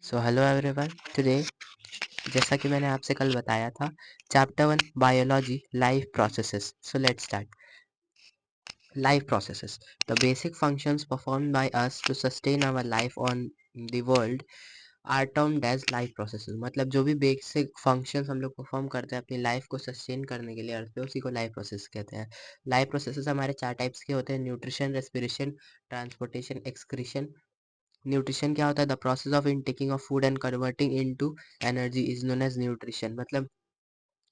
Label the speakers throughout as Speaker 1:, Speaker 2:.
Speaker 1: So hello everyone today जैसा कि मैंने आपसे कल बताया था chapter 1 biology life processes so let's start life processes the basic functions performed by us to sustain our life on the world are termed as life processes मतलब जो भी बेसिक फंक्शंस हम लोग परफॉर्म करते हैं अपनी लाइफ को sustain करने के लिए अर्थ पे उसी को लाइफ प्रोसेस कहते हैं। लाइफ प्रोसेसेस हमारे 4 टाइप्स के होते हैं nutrition respiration transportation excretion. Nutrition क्या होता है the process of intaking of food and converting into energy is known as nutrition मतलब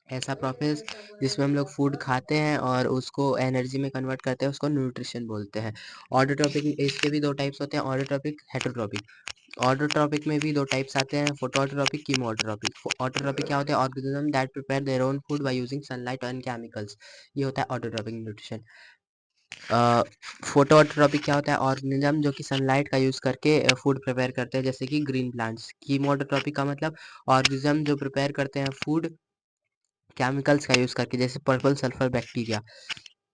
Speaker 1: ऐसा प्रोसेस जिसमें हम लोग फूड खाते हैं और उसको एनर्जी में कन्वर्ट करते हैं उसको न्यूट्रिशन बोलते हैं। ऑटोट्रॉपिक इसके भी दो टाइप्स होते हैं ऑटोट्रॉपिक हेटरोट्रॉपिक। ऑटोट्रॉपिक में भी दो टाइप्स आते हैं फोटोट्रॉपिक कीमोट्रॉपिक। ऑटोट्रॉपिक क्या होते हैं organism that prepare their own food by using sunlight and chemicals, ये होता है ऑटोट्रॉपिक न्यूट्रिशन। फोटोट्रॉपिक क्या होता है ऑर्गेनिज्म जो कि सनलाइट का यूज करके फूड प्रिपेयर करते हैं जैसे कि ग्रीन प्लांट्स। कीमोटोट्रॉपिक का मतलब ऑर्गेनिज्म जो प्रिपेयर करते हैं फूड केमिकल्स का यूज करके जैसे पर्पल सल्फर बैक्टीरिया।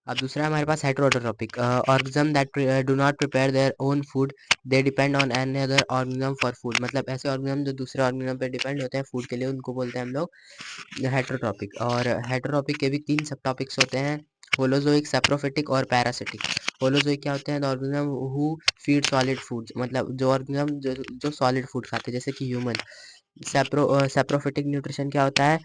Speaker 1: अब दूसरा हमारे पास heterotrophic organism that do not prepare their own food they depend on any other organism for food मतलब ऐसे ऑर्गेनिज्म जो दूसरे ऑर्गेनिज्म पे डिपेंड होते हैं फूड के लिए उनको बोलते हैं हम लोग हेटरोट्रॉपिक। और हेटरोट्रॉपिक के भी 3 सब टॉपिक्स होते हैं होलोजोइक सैप्रोफिटिक और पैरासिटिक। होलोजोइक क्या होते हैं the organism who feed solid foods मतलब जो ऑर्गेनिज्म जो सॉलिड फूड खाते हैं जैसे कि ह्यूमन। सैप्रोफिटिक न्यूट्रिशन क्या होता है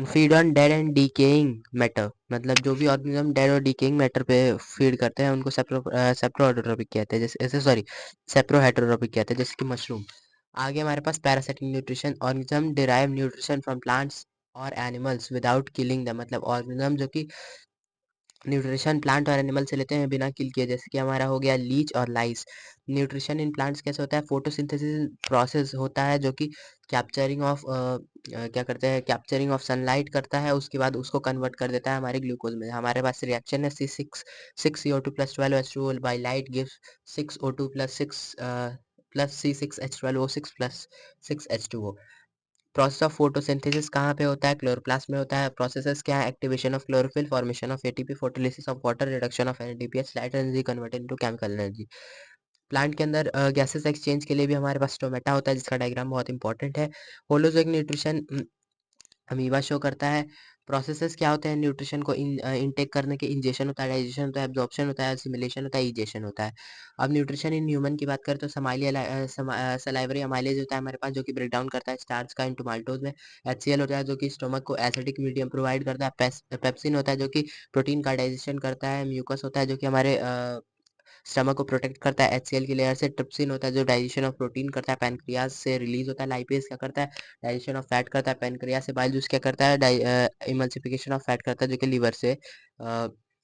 Speaker 1: feed on dead and decaying matter मतलब जो भी ऑर्गेनिज्म डेड और डिकेइंग मैटर पे फीड करते हैं उनको सेप्रोहेटरोट्रॉपिक कहते हैं जैसे ऐसे सॉरी सेप्रोहेटरोट्रॉपिक कहते हैं जैसे कि मशरूम। आगे हमारे पास parasitic nutrition organism derive nutrition from plants और एनिमल्स विदाउट किलिंग द मतलब ऑर्गेनिज्म जो कि न्यूट्रिशन प्लांट और एनिमल से लेते हैं बिना किल किए जैसे कि हमारा हो गया लीच और लाइस। न्यूट्रिशन इन प्लांट्स कैसे होता है फोटोसिंथेसिस प्रोसेस होता है जो कि कैप्चरिंग ऑफ क्या करते हैं कैप्चरिंग ऑफ सनलाइट करता है उसके बाद उसको कन्वर्ट कर देता है हमारे ग्लूकोज में। हमारे पास रिएक्शन है C6 CO2 + 12H2O by light gives 6O2 + 6 + C6H12O6 + 6H2O। Process of photosynthesis कहाँ पे होता है क्लोरोप्लास्ट में होता है। प्रोसेसेस क्या है activation of chlorophyll formation of ATP photolysis of water reduction of NADPH light energy converted into chemical energy. Plant के अंदर गैसेस एक्सचेंज के लिए भी हमारे पास स्टोमेटा होता है जिसका डायग्राम बहुत इंपॉर्टेंट है। होलोजोइक न्यूट्रिशन अमीबा शो करता है। प्रोसेसेस क्या होते हैं न्यूट्रिशन को इनटेक करने के इंजेशन होता है डाइजेशन होता है एब्जॉर्प्शन होता है असिमिलेशन होता है इजेशन होता है। अब न्यूट्रिशन इन ह्यूमन की बात करें तो सलाइवरी अमाइलेज होता है हमारे पास जो कि ब्रेक डाउन करता है स्टार्च का इंटू माल्टोज में। HCl होता है जो कि स्टोमक को एसिडिक मीडियम प्रोवाइड करता है। पेप्सिन होता है जो कि प्रोटीन का डाइजेशन करता है। म्यूकस होता है जो कि हमारे स्टमक को प्रोटेक्ट करता है एचसीएल की लेयर से। ट्रिप्सिन होता है जो डाइजेशन ऑफ प्रोटीन करता है पैनक्रियाज से रिलीज होता है। लाइपेज क्या करता है डाइजेशन ऑफ फैट करता है पैनक्रियाज से। बाइल जूस क्या करता है इमल्सिफिकेशन ऑफ फैट करता है जो कि लीवर से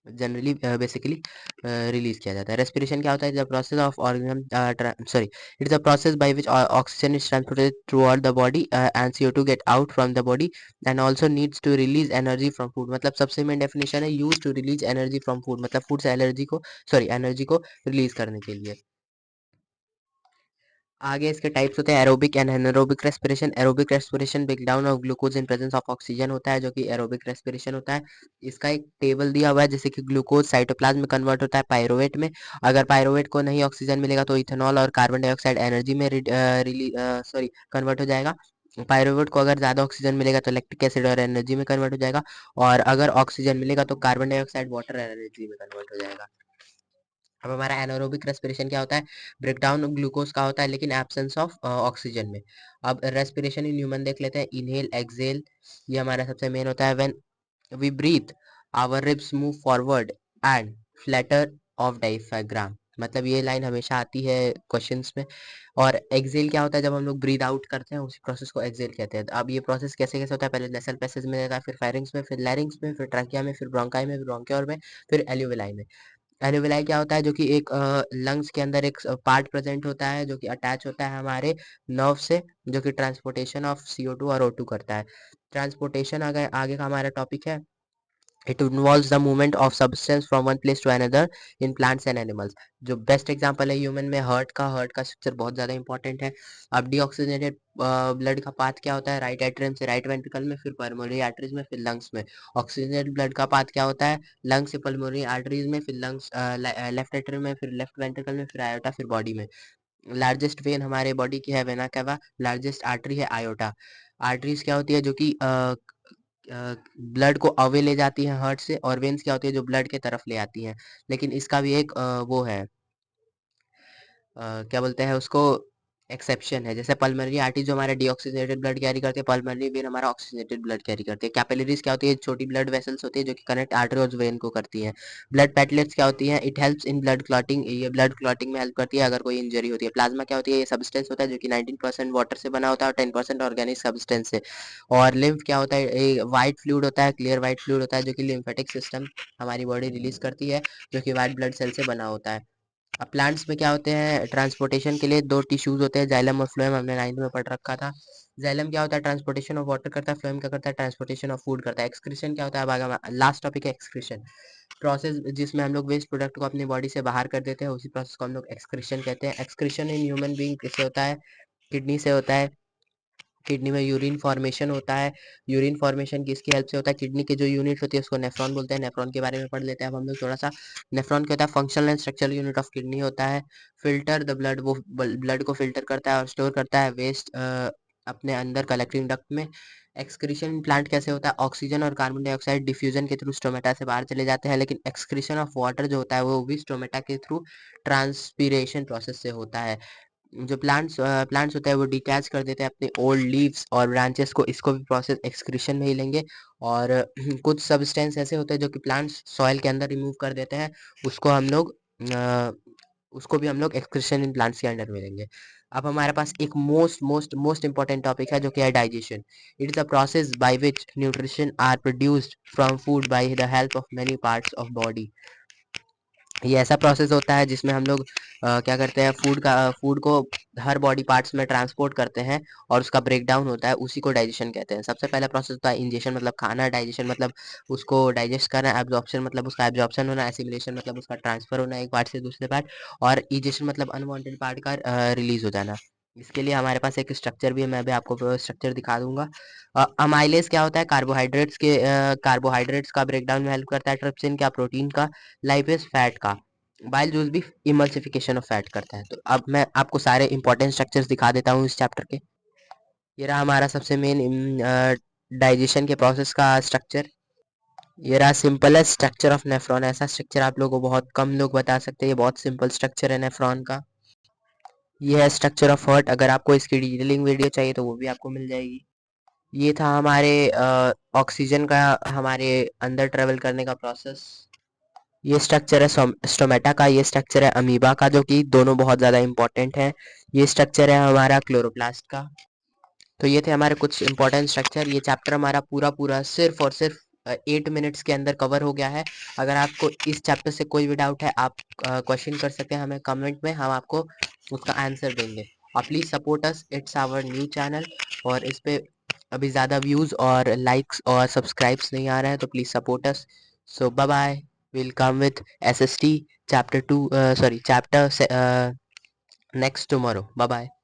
Speaker 1: जनरली बेसिकली रिलीज किया जाता है। रेस्पिरेशन क्या होता है the process of organism sorry it is the process by which oxygen is transported throughout the body and CO2 get out from the body and also needs to release energy from food मतलब सबसे main definition है use to release energy from food मतलब food से energy को release करने के लिए। आगे इसके टाइप्स होते हैं aerobic and anaerobic respiration. Aerobic respiration break down of glucose in presence of oxygen होता है जो कि एरोबिक रेस्पिरेशन होता है। इसका एक टेबल दिया हुआ है जैसे कि ग्लूकोज साइटोप्लाज्म में कन्वर्ट होता है पायरोवेट में। अगर पायरोवेट को नहीं ऑक्सीजन मिलेगा तो इथेनॉल और कार्बन डाइऑक्साइड एनर्जी में कन्वर्ट हो जाएगा। पायरोवेट को अगर ज़्यादा ऑक्सीजन मिलेगा तो लैक्टिक एसिड और एनर्जी में कन्वर्ट हो जाएगा। और अगर ऑक्सीजन मिलेगा तो कार्बन डाइऑक्साइड वाटर एनर्जी में कन्वर्ट हो जाएगा। अब हमारा एनारोबिक रेस्पिरेशन क्या होता है ब्रेकडाउन ग्लूकोज का होता है लेकिन एब्सेंस ऑफ ऑक्सीजन में। अब रेस्पिरेशन इन ह्यूमन देख लेते हैं इनहेल एक्सहेल ये हमारा सबसे मेन होता है when we breathe our ribs move forward and flatter of diaphragm मतलब ये लाइन हमेशा आती है क्वेश्चंस में। और एक्सहेल क्या होता है जब हम लोग ब्रीथ आउट करते हैं उसी प्रोसेस को एक्सहेल कहते हैं। अब ये प्रोसेस कैसे कैसे होता है पहले नेसल पैसेज में रहता है फिर फेरिंग्स में फिर लैरिंग्स में फिर ट्रैकिया में फिर ब्रोंकाई में फिर ब्रोंकियोल में फिर एल्यूविलाई में। एल्यूविलाई क्या होता है जो कि एक लंग्स के अंदर एक पार्ट प्रेजेंट होता है जो कि अटैच होता है हमारे नर्व से जो कि ट्रांसपोर्टेशन ऑफ CO2 और O2 करता है। ट्रांसपोर्टेशन अगर आगे का हमारा टॉपिक है it involves the movement of substance from one place to another in plants and animals. जो बेस्ट एग्जांपल है ह्यूमन में हार्ट का स्ट्रक्चर बहुत ज़्यादा इंपॉर्टेंट है। अब डीऑक्सीजनेटेड ब्लड का पाथ क्या होता है राइट एट्रियम से राइट वेंट्रिकल में फिर पल्मोनरी आर्टरीज में फिर लंग्स में। ऑक्सीजनेटेड ब्लड का पाथ क्या होता है लंग से पल्मोनरी आर्टरीज में फिर लंग्स लेफ्ट एट्रियम में फिर लेफ्ट वेंट्रिकल में फिर आयोटा फिर बॉडी में। लार्जेस्ट वेन हमारे बॉडी की है वेना कैवा। लार्जेस्ट आर्टरी है आयोटा। आर्टरीज क्या होती है जो कि ब्लड को अवे ले जाती है हार्ट से, और वेन्स क्या होती है जो ब्लड के तरफ ले आती हैं। लेकिन इसका भी एक वो है, क्या बोलते हैं उसको, एक्सेप्शन है। जैसे पल्मोनरी आर्टरी जो हमारा डीऑक्सीजनेटेड ब्लड कैरी करते हैं, पल्मोनरी वेन हमारा ऑक्सीजनेटेड ब्लड कैरी करती है। कैपिलरीज क्या होती है, छोटी ब्लड वेसल्स होती है जो कि कनेक्ट आर्टरी और वेन को करती हैं। ब्लड प्लेटलेट्स क्या होती हैं, it helps in blood clotting, ये ब्लड क्लॉटिंग में हेल्प करती है अगर कोई इंजरी होती है। प्लाज्मा क्या होती है, ये सब्सटेंस होता है जो कि 19% वाटर से बना होता है और 10% ऑर्गेनिक सब्सटेंस से। और लिम्फ क्या होता है, ये वाइट फ्लूइड होता है, क्लियर वाइट फ्लूइड होता है जो कि लिम्फेटिक सिस्टम हमारी बॉडी रिलीज करती है, जो कि वाइट ब्लड सेल से बना होता है। अब प्लांट्स में क्या होते हैं, ट्रांसपोर्टेशन के लिए दो टिश्यूज होते हैं, जाइलम और फ्लोएम, हमने 9th में पढ़ रखा था। जाइलम क्या होता है, ट्रांसपोर्टेशन ऑफ वाटर करता है, फ्लोएम क्या करता है, ट्रांसपोर्टेशन ऑफ फूड करता है। एक्सक्रीशन क्या होता है, अब आगे लास्ट टॉपिक है एक्सक्रीशन, प्रोसेस जिसमें हम लोग वेस्ट प्रोडक्ट को अपनी बॉडी से बाहर कर देते हैं, उसी प्रोसेस को हम लोग एक्सक्रीशन कहते हैं। एक्सक्रीशन इन ह्यूमन बीइंग किससे होता है, किडनी से होता है। किडनी में यूरिन फॉर्मेशन होता है। यूरिन फॉर्मेशन किसकी हेल्प से होता है, किडनी की जो यूनिट होती है उसको नेफ्रॉन बोलते हैं। नेफ्रॉन के बारे में पढ़ लेते हैं अब हम लोग थोड़ा सा। नेफ्रॉन क्या होता है, functional and structural unit of kidney होता है। फिल्टर द ब्लड, वो ब्लड को फिल्टर करता है और स्टोर करता है वेस्ट अपने अंदर कलेक्टिंग डक्ट में। एक्सक्रीशन प्लांट कैसे होता है, ऑक्सीजन और कार्बन डाइऑक्साइड डिफ्यूजन के थ्रू स्टोमेटा से बाहर चले जाते हैं, लेकिन एक्सक्रीशन ऑफ वाटर जो होता है वो भी स्टोमेटा के थ्रू ट्रांसपीरेशन प्रोसेस से होता है। जो प्लांट्स होते हैं वो डिटैच कर देते हैं अपने ओल्ड लीव्स और ब्रांचेस को, इसको भी प्रोसेस एक्सक्रीशन में ही लेंगे। और कुछ सब्सटेंस ऐसे होते हैं जो कि प्लांट्स सॉइल के अंदर रिमूव कर देते हैं, उसको हम लोग अ, उसको भी हम लोग एक्सक्रीशन इन प्लांट्स के अंडर में लेंगे। अब हमारे पास एक most most most important topic है जो कि है digestion. It is the process by which nutrition are produced from food by the help of many parts of body. ये ऐसा प्रोसेस होता है जिसमें हम लोग क्या करते हैं, फूड को हर बॉडी पार्ट्स में ट्रांसपोर्ट करते हैं और उसका ब्रेक डाउन होता है, उसी को डाइजेशन कहते हैं। सबसे पहला प्रोसेस होता है इंजेशन मतलब खाना, डाइजेशन मतलब उसको डाइजेस्ट करना, एब्जॉर्प्शन मतलब उसका एब्जॉर्प्शन होना, एसिमिलेशन मतलब उसका ट्रांसफर होना एक पार्ट से दूसरे पार्ट, और इजेशन मतलब अनवांटेड पार्ट का रिलीज हो जाना। इसके लिए हमारे पास एक स्ट्रक्चर भी है, मैं अभी आपको स्ट्रक्चर दिखा दूंगा। अमाइलेज क्या होता है, कार्बोहाइड्रेट्स का ब्रेकडाउन में हेल्प करता है। ट्रिप्सिन क्या, प्रोटीन का। लाइपेज फैट का। बाइल जूस भी इमल्सिफिकेशन ऑफ फैट करता है। तो अब मैं आपको सारे इंपॉर्टेंट स्ट्रक्चर्स दिखा देता हूँ इस चैप्टर के। ये रहा हमारा सबसे मेन डाइजेशन के प्रोसेस का स्ट्रक्चर। ये रहा सिंपलेस्ट स्ट्रक्चर ऑफ नेफ्रॉन। ऐसा स्ट्रक्चर आप लोगों को बहुत कम लोग बता सकते हैं, ये बहुत सिंपल स्ट्रक्चर है नेफ्रॉन का। ये है स्ट्रक्चर ऑफ हार्ट, अगर आपको इसकी डिटेलिंग वीडियो चाहिए तो वो भी आपको मिल जाएगी। ये था हमारे ऑक्सीजन का हमारे अंदर ट्रेवल करने का प्रोसेस। ये स्ट्रक्चर है स्टोमेटा का, ये स्ट्रक्चर है अमीबा का, जो कि दोनों बहुत ज़्यादा इंपॉर्टेंट है। ये स्ट्रक्चर है हमारा क्लोरोप्लास्ट का। तो ये थे हमारे कुछ इंपॉर्टेंट स्ट्रक्चर। ये चैप्टर हमारा पूरा पूरा सिर्फ और सिर्फ 8 मिनट्स के अंदर कवर हो गया है। अगर आपको इस चैप्टर से कोई भी डाउट है, आप क्वेश्चन कर सकते हैं हमें कमेंट में, हम आपको उसका आंसर देंगे। और please support us, it's our new channel, और इस पे अभी ज़्यादा व्यूज़ और लाइक्स और सब्सक्राइब्स नहीं आ रहे हैं, तो please support us. So bye bye, will come with SST chapter 2, sorry chapter next tomorrow. Bye bye.